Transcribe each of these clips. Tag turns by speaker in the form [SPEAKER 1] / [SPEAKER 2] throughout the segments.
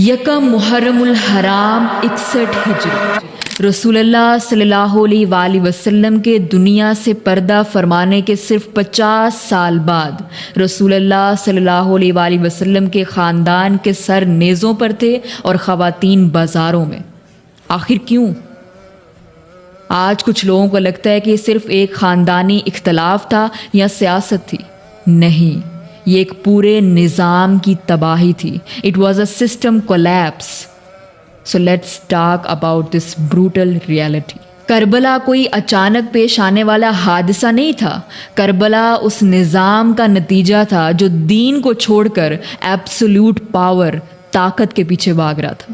[SPEAKER 1] یکم محرم الحرام 61 ہجری، رسول اللہ صلی اللہ علیہ وآلہ وسلم کے دنیا سے پردہ فرمانے کے صرف 50 سال بعد رسول اللہ صلی اللہ علیہ وآلہ وسلم کے خاندان کے سر نیزوں پر تھے اور خواتین بازاروں میں۔ آخر کیوں؟ آج کچھ لوگوں کو لگتا ہے کہ یہ صرف ایک خاندانی اختلاف تھا یا سیاست تھی۔ نہیں، یہ ایک پورے نظام کی تباہی تھی۔ It was a system collapse. So let's talk about this brutal reality. Karbala کوئی اچانک پیش آنے والا حادثہ نہیں تھا۔ کربلا اس نظام کا نتیجہ تھا جو دین کو چھوڑ کر ایبسولوٹ پاور، طاقت کے پیچھے بھاگ رہا تھا۔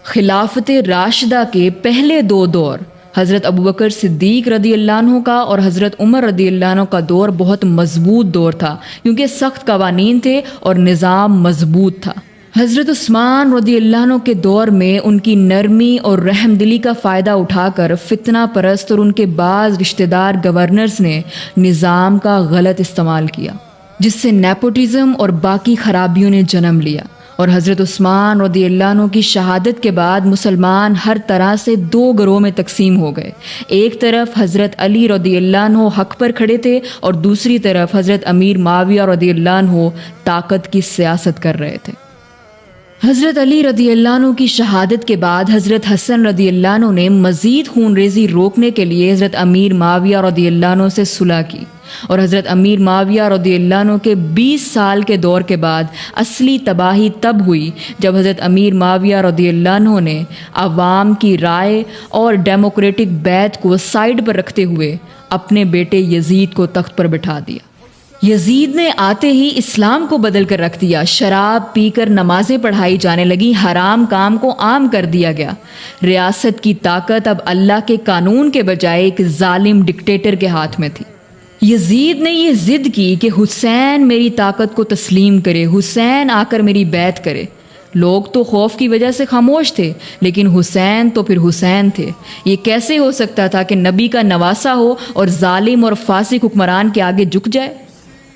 [SPEAKER 1] خلافت راشدہ کے پہلے دو دور، حضرت ابوبکر صدیق رضی اللہ عنہ کا اور حضرت عمر رضی اللہ عنہ کا دور بہت مضبوط دور تھا، کیونکہ سخت قوانین تھے اور نظام مضبوط تھا۔ حضرت عثمان رضی اللہ عنہ کے دور میں ان کی نرمی اور رحم دلی کا فائدہ اٹھا کر فتنہ پرست اور ان کے بعض رشتہ دار گورنرز نے نظام کا غلط استعمال کیا، جس سے نیپوٹزم اور باقی خرابیوں نے جنم لیا۔ اور حضرت عثمان رضی اللہ عنہ کی شہادت کے بعد مسلمان ہر طرح سے دو گروہ میں تقسیم ہو گئے۔ ایک طرف حضرت علی رضی اللہ عنہ حق پر کھڑے تھے اور دوسری طرف حضرت امیر معاویہ رضی اللہ عنہ طاقت کی سیاست کر رہے تھے۔ حضرت علی رضی اللہ عنہ کی شہادت کے بعد حضرت حسن رضی اللہ عنہ نے مزید خون ریزی روکنے کے لیے حضرت امیر معاویہ رضی اللہ عنہ سے صلح کی، اور حضرت امیر معاویہ رضی اللہ عنہ کے 20 سال کے دور کے بعد اصلی تباہی تب ہوئی جب حضرت امیر معاویہ رضی اللہ عنہ نے عوام کی رائے اور ڈیموکریٹک بیعت کو سائیڈ پر رکھتے ہوئے اپنے بیٹے یزید کو تخت پر بٹھا دیا۔ یزید نے آتے ہی اسلام کو بدل کر رکھ دیا، شراب پی کر نمازیں پڑھائی جانے لگیں، حرام کام کو عام کر دیا گیا۔ ریاست کی طاقت اب اللہ کے قانون کے بجائے ایک ظالم ڈکٹیٹر کے ہاتھ میں تھی۔ یزید نے یہ ضد کی کہ حسین میری طاقت کو تسلیم کرے، حسین آ کر میری بیعت کرے۔ لوگ تو خوف کی وجہ سے خاموش تھے، لیکن حسین تو پھر حسین تھے۔ یہ کیسے ہو سکتا تھا کہ نبی کا نواسہ ہو اور ظالم اور فاسق حکمران کے آگے جھک جائے؟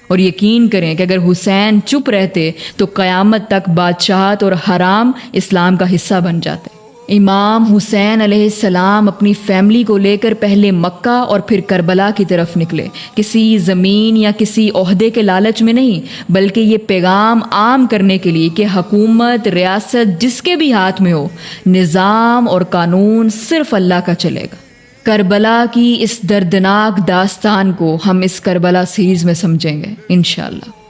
[SPEAKER 1] اور یقین کریں کہ اگر حسین چپ رہتے تو قیامت تک بادشاہت اور حرام اسلام کا حصہ بن جاتے۔ امام حسین علیہ السلام اپنی فیملی کو لے کر پہلے مکہ اور پھر کربلا کی طرف نکلے، کسی زمین یا کسی عہدے کے لالچ میں نہیں، بلکہ یہ پیغام عام کرنے کے لیے کہ حکومت، ریاست جس کے بھی ہاتھ میں ہو، نظام اور قانون صرف اللہ کا چلے گا۔ کربلا کی اس دردناک داستان کو ہم اس کربلا سیریز میں سمجھیں گے انشاءاللہ۔